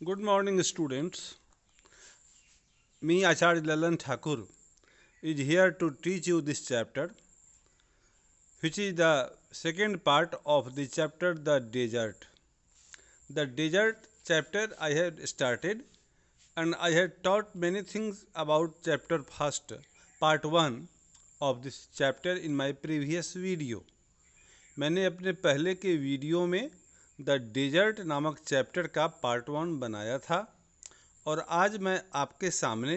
Good morning, students. Me, Acharya Lalan Thakur, is here to teach you this chapter, which is the second part of the chapter, The Desert. The Desert chapter I had started, and I had taught many things about chapter first, part 1 of this chapter in my previous video. मैंने अपने पहले के video में the desert नामक chapter का part 1 बनाया था और आज मैं आपके सामने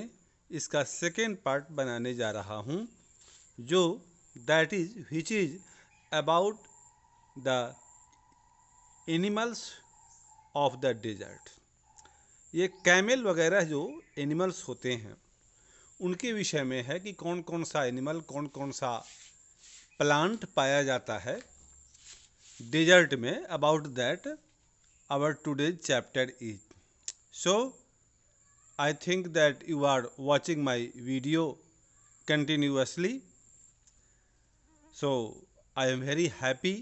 इसका सेकेंड पार्ट बनाने जा रहा हूँ, जो that is which is about the animals of the desert. ये कैमल वगैरह जो एनिमल्स होते हैं उनके विषय में है कि कौन कौन सा एनिमल, कौन कौन सा प्लांट पाया जाता है डेजर्ट में। About that our today's chapter is. So I think that you are watching my video continuously. So I am very happy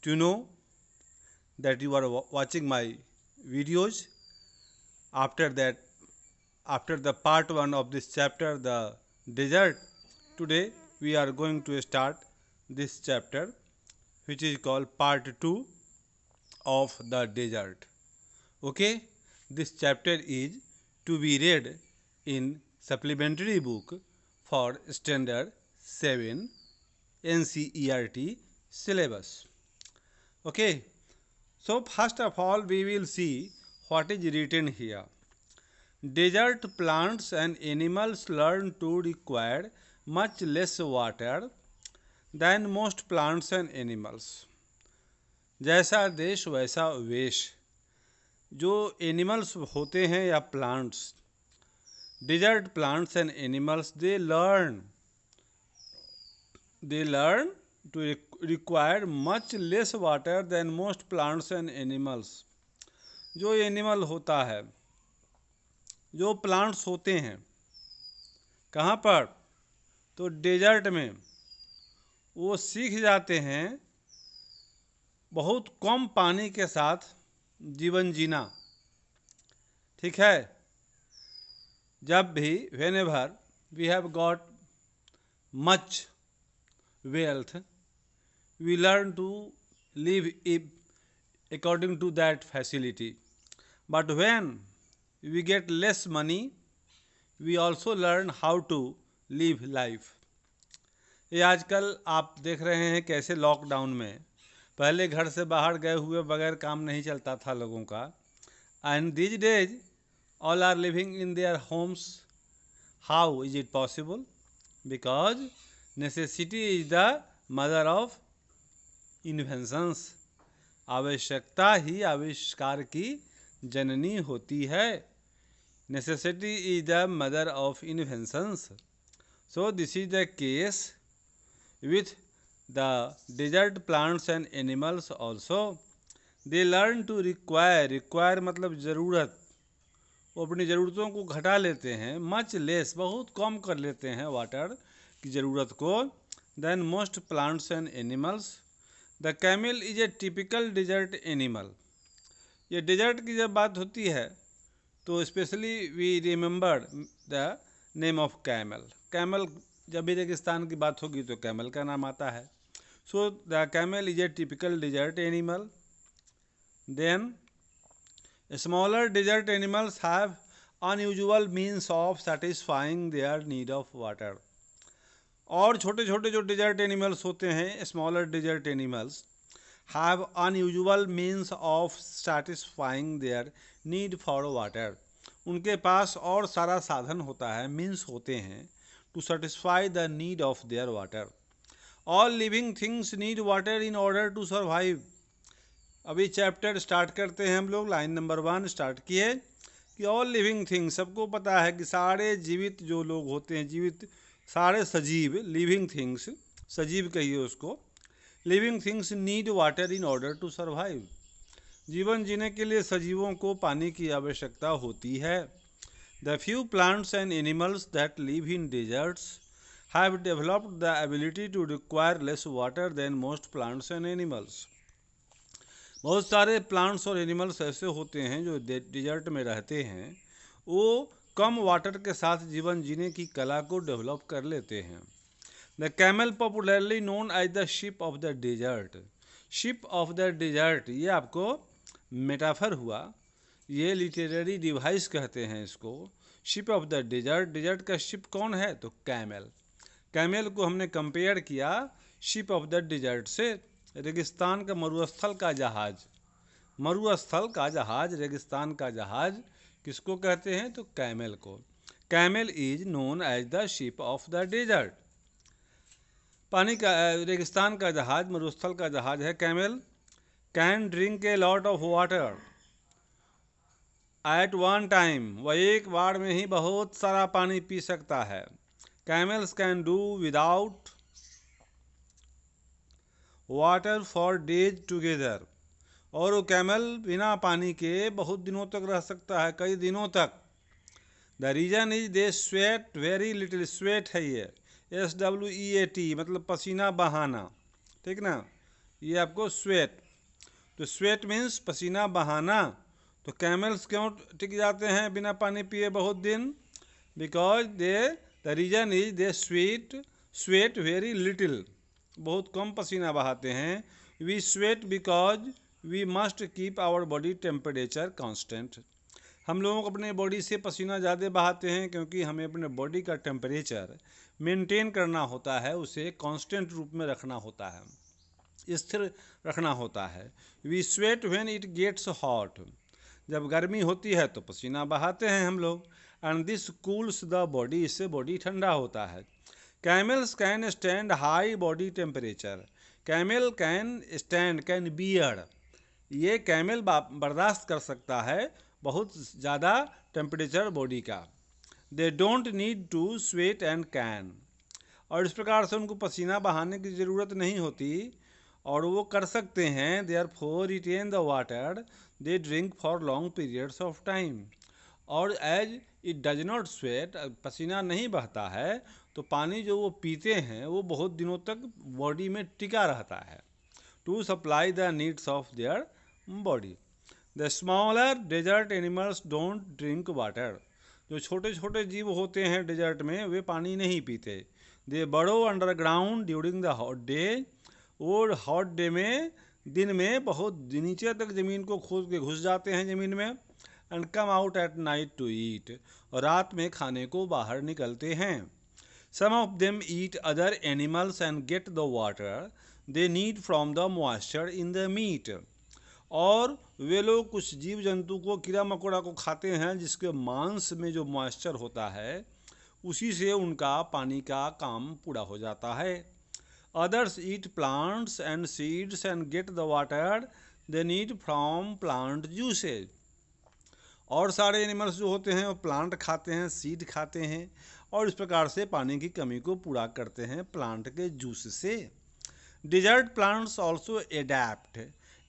to know that you are watching my videos. After that, after the part 1 of this chapter, the desert, today we are going to start this chapter, which is called part 2 of the desert. Okay, this chapter is to be read in supplementary book for standard 7 NCERT syllabus. Okay, so first of all we will see what is written here. Desert plants and animals learn to require much less water than most plants and animals. जैसा देश वैसा वेश। जो animals होते हैं या plants, desert plants and animals, they learn to require much less water than most plants and animals. जो animal होता है, जो प्लांट्स होते हैं, कहाँ पर? तो डेजर्ट में वो सीख जाते हैं बहुत कम पानी के साथ जीवन जीना। ठीक है। जब भी whenever we have got much wealth, we learn to live according to that facility. But when we get less money, we also learn how to live life. ये आजकल आप देख रहे हैं कैसे लॉकडाउन में पहले घर से बाहर गए हुए बगैर काम नहीं चलता था लोगों का, and these days all are living in their homes. How is it possible? Because necessity is the mother of inventions. आवश्यकता ही आविष्कार की जननी होती है. Necessity is the mother of inventions. So this is the case with the desert plants and animals also. They learn to require मतलब ज़रूरत, वो अपनी ज़रूरतों को घटा लेते हैं, मच लेस बहुत कम कर लेते हैं वाटर की ज़रूरत को, then most plants and animals. The camel is a typical desert animal. ये डेजर्ट की जब बात होती है तो specially we remember the name of camel. Camel जब भी रेगिस्तान की बात होगी तो कैमल का नाम आता है. So the camel is a typical desert animal. Then smaller desert animals have unusual means of satisfying their need of water. और छोटे छोटे जो डेजर्ट एनिमल्स होते हैं, smaller desert animals, have unusual means of satisfying their need for water. उनके पास और सारा साधन होता है, मीन्स होते हैं to satisfy the need of their water. All living things need water in order to survive. अभी चैप्टर स्टार्ट करते हैं हम लोग. लाइन नंबर 1 स्टार्ट किए कि ऑल लिविंग थिंग्स, सबको पता है कि सारे जीवित जो लोग होते हैं, जीवित सारे सजीव, लिविंग थिंग्स, सजीव कहिए उसको, living things need water in order to survive. जीवन जीने के लिए सजीवों को पानी की आवश्यकता होती है. The few plants and animals that live in deserts have developed the ability to require less water than most plants and animals. बहुत सारे प्लांट्स और एनिमल्स ऐसे होते हैं जो डिजर्ट में रहते हैं, वो कम वाटर के साथ जीवन जीने की कला को डेवलप कर लेते हैं। The camel popularly known as the ship of the desert. Ship of the desert ये आपको मेटाफर हुआ, ये लिटरेरी डिवाइस कहते हैं इसको। Ship of the desert, desert का शिप कौन है? तो कैमल। कैमल को हमने कंपेयर किया शिप ऑफ द डिजर्ट से, रेगिस्तान का मरुस्थल का जहाज। मरुस्थल का जहाज, रेगिस्तान का जहाज किसको कहते हैं? तो कैमल को। Camel is known as the ship of the desert. पानी का रेगिस्तान का जहाज, मरुस्थल का जहाज है camel. Can drink a lot of water at one time, वह एक बार में ही बहुत सारा पानी पी सकता है। Camels can do without water for days together, और वो कैमल बिना पानी के बहुत दिनों तक रह सकता है, कई दिनों तक। The reason is they sweat very little, sweat है ये SWEAT, मतलब पसीना बहाना, ठीक ना, ये आपको स्वेट। तो स्वेट मीन्स पसीना बहाना। तो कैमल्स क्यों टिक जाते हैं बिना पानी पिए बहुत दिन? Because the reason is they sweat very little, बहुत कम पसीना बहाते हैं। We sweat because we must keep our body temperature constant. हम लोगों को अपने बॉडी से पसीना ज़्यादा बहाते हैं क्योंकि हमें अपने बॉडी का टेम्परेचर मेंटेन करना होता है, उसे कांस्टेंट रूप में रखना होता है, स्थिर रखना होता है। We sweat when it gets hot, जब गर्मी होती है तो पसीना बहाते हैं हम लोग। And this cools the body, इससे बॉडी ठंडा होता है। Camels can stand high body temperature. Camel can stand, can bear, ये कैमल बर्दाश्त कर सकता है बहुत ज़्यादा टेम्परेचर बॉडी का। They don't need to sweat and can, और इस प्रकार से उनको पसीना बहाने की ज़रूरत नहीं होती और वो कर सकते हैं। Therefore retain the water they drink for long periods of time, और as it does not sweat, पसीना नहीं बहता है तो पानी जो वो पीते हैं वो बहुत दिनों तक बॉडी में टिका रहता है, to supply the needs of their body. The smaller desert animals don't drink water, जो छोटे छोटे जीव होते हैं डेजर्ट में वे पानी नहीं पीते। दे बड़ो underground during the hot day, वो हॉट डे में दिन में बहुत नीचे तक ज़मीन को खोद के घुस जाते हैं ज़मीन में। And come out at night to eat, और रात में खाने को बाहर निकलते हैं। Some of them eat other animals and get the water they need from the moisture in the meat, और वे लोग कुछ जीव जंतु को, कीड़ा मकोड़ा को खाते हैं जिसके मांस में जो मॉइस्चर होता है उसी से उनका पानी का काम पूरा हो जाता है। Others eat plants and seeds and get the water they need from plant juices, और सारे एनिमल्स जो होते हैं वो प्लांट खाते हैं, सीड खाते हैं, और इस प्रकार से पानी की कमी को पूरा करते हैं प्लांट के जूस से। Desert plants also adapt,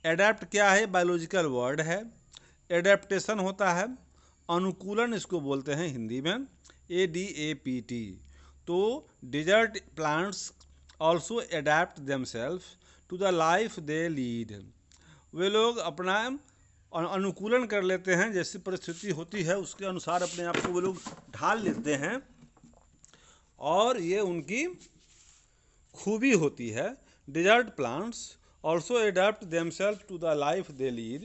adapt क्या है? बायोलॉजिकल वर्ड है। एडेप्टेशन होता है, अनुकूलन इसको बोलते हैं हिंदी में, ADAPT। तो desert plants also adapt themselves to the life they lead, वे लोग अपना अनुकूलन कर लेते हैं, जैसी परिस्थिति होती है उसके अनुसार अपने आप को वे लोग ढाल लेते हैं, और ये उनकी खूबी होती है। Desert plants also adapt themselves to the life they lead.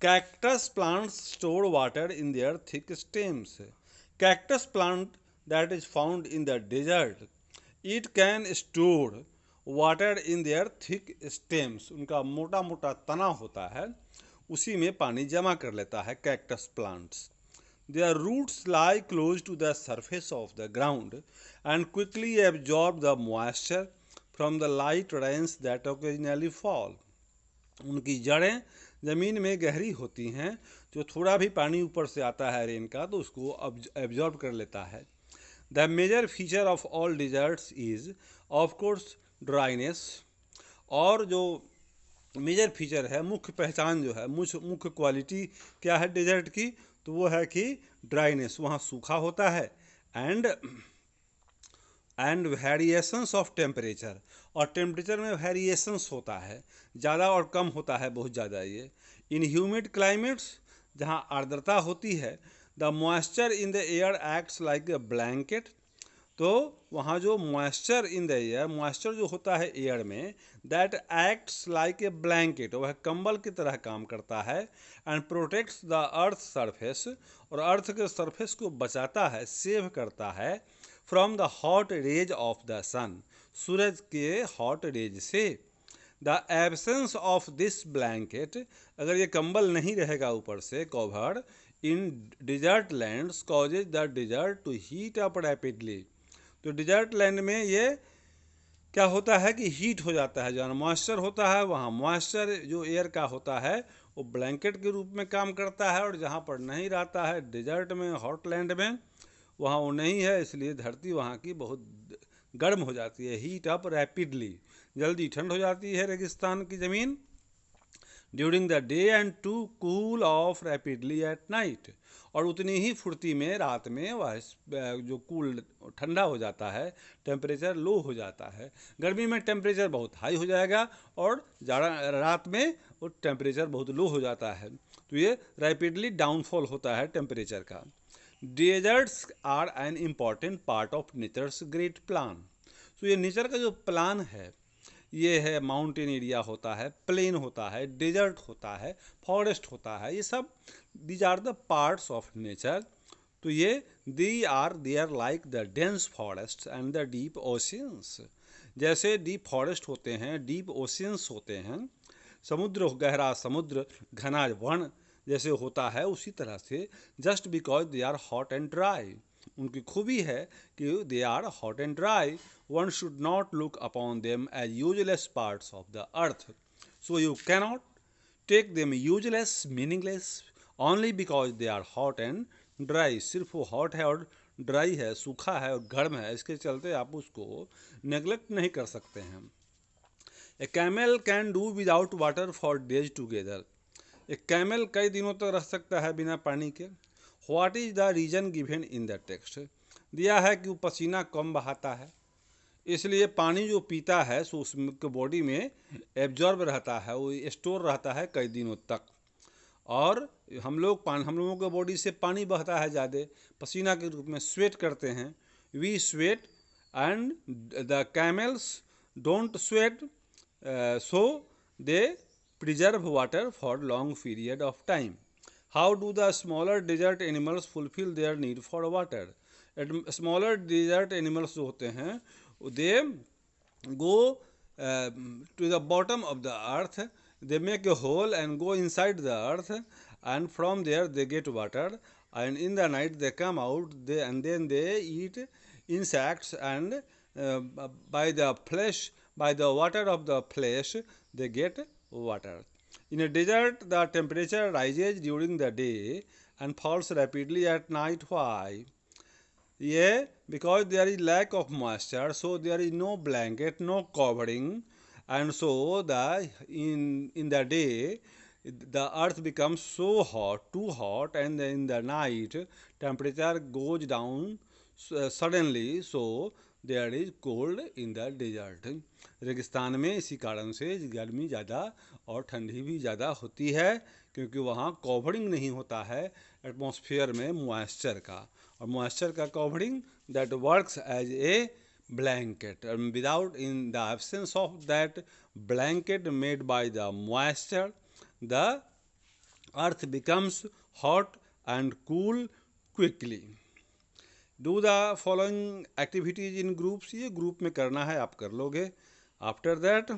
Cactus plants store water in their thick stems. Cactus plant that is found in the desert, it can store water in their thick stems. उनका मोटा मोटा तना होता है, उसी में पानी जमा कर लेता है cactus plants. Their roots lie close to the surface of the ground and quickly absorb the moisture from the light rains that occasionally fall. उनकी जड़ें ज़मीन में गहरी होती हैं, जो थोड़ा भी पानी ऊपर से आता है रेन का तो उसको एब्जॉर्ब कर लेता है। The major feature of all deserts is of course dryness, और जो मेजर फीचर है, मुख्य पहचान जो है, मुख्य क्वालिटी क्या है डिजर्ट की? तो वो है कि ड्राइनेस, वहाँ सूखा होता है, and and variations of temperature, और टेम्परेचर में वेरिएशंस होता है, ज़्यादा और कम होता है, बहुत ज़्यादा। ये इन ह्यूमिड क्लाइमेट्स, जहाँ आर्द्रता होती है, the moisture in the air acts like a blanket, तो वहाँ जो moisture in the air, moisture जो होता है एयर में, that acts like a blanket, वह कंबल की तरह काम करता है। And protects the earth surface, और अर्थ के सरफेस को बचाता है, सेव करता है, from the hot rays of the sun, सूरज के हॉट रेज से। The absence of this blanket, अगर ये कंबल नहीं रहेगा ऊपर से cover, in desert lands causes the desert to heat up rapidly, तो डिजर्ट लैंड में ये क्या होता है कि हीट हो जाता है, जहाँ मॉइस्चर होता है वहाँ मॉइस्चर जो एयर का होता है वो ब्लैंकेट के रूप में काम करता है, और जहाँ पर नहीं रहता है डिजर्ट में, हॉट लैंड में, वहाँ वो नहीं है, इसलिए धरती वहाँ की बहुत गर्म हो जाती है, हीट अप रैपिडली, जल्दी ठंड हो जाती है रेगिस्तान की ज़मीन during the day and to cool off rapidly at night, और उतनी ही फुर्ती में रात में वह जो कूल ठंडा हो जाता है, टेम्परेचर लो हो जाता है। गर्मी में टेम्परेचर बहुत हाई हो जाएगा और रात में वो टेम्परेचर बहुत लो हो जाता है, तो ये रैपिडली डाउनफॉल होता है टेम्परेचर का। Deserts are an important part of nature's great plan, तो ये नेचर का जो प्लान है ये है, माउंटेन एरिया होता है, प्लेन होता है, डेजर्ट होता है, फॉरेस्ट होता है, ये सब these are the parts of nature. तो ये they are like the dense forest and the deep oceans, जैसे डीप फॉरेस्ट होते हैं, डीप ओशियंस होते हैं, समुद्र, गहरा समुद्र, घना वन जैसे होता है, उसी तरह से just because they are hot and dry, उनकी खूबी है कि they are hot and dry, one should not look upon them as useless parts of the earth, so you cannot take them useless, meaningless, only because they are hot and dry, सिर्फ वो hot है और dry है, सूखा है और गर्म है, इसके चलते आप उसको नेगलेक्ट नहीं कर सकते हैं। A camel can do without water for days together, एक कैमल कई दिनों तक रह सकता है बिना पानी के। What is the reason given in the text, दिया है कि वो पसीना कम बहाता है, इसलिए पानी जो पीता है सो उसके बॉडी में एब्जॉर्ब रहता है, वो स्टोर रहता है कई दिनों तक। और हम लोगों के बॉडी से पानी बहता है ज़्यादा, पसीना के रूप में स्वेट करते हैं, we sweat and the camels don't sweat, so they preserve water for long period of time. How do the smaller desert animals fulfil their need for water, smaller desert animals जो होते हैं they go to the bottom of the earth, they make a hole and go inside the earth, and from there they get water, and in the night they come out, and then they eat insects, and by the flesh, by the water of the flesh they get water. In a desert the temperature rises during the day and falls rapidly at night. Why? Yeah, because there is lack of moisture, so there is no blanket, no covering, and so in the day the earth becomes so hot, too hot, and in the night temperature goes down suddenly, so there is cold in the desert. रेगिस्तान में इसी कारण से गर्मी ज़्यादा और ठंडी भी ज़्यादा होती है, क्योंकि वहाँ कवरिंग नहीं होता है एटमॉस्फेयर में मॉइस्चर का, और मॉइस्चर का covering that works as a blanket, and without, in the absence of that blanket made by the moisture, the earth becomes hot and cool quickly. Do the following activities in groups, ये group में करना है, आप कर लोगे। After that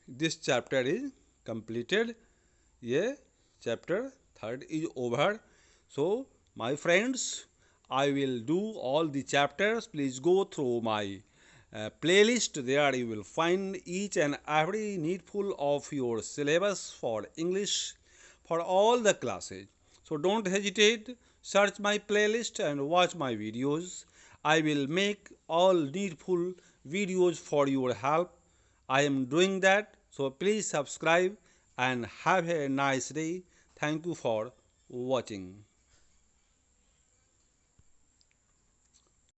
this chapter is completed, ये chapter 3rd is over. So my friends, I will do all the chapters. Please go through my playlist. There you will find each and every needful of your syllabus for English for all the classes. So don't hesitate, search my playlist and watch my videos. I will make all needful videos for your help. I am doing that. So please subscribe and have a nice day. Thank you for watching.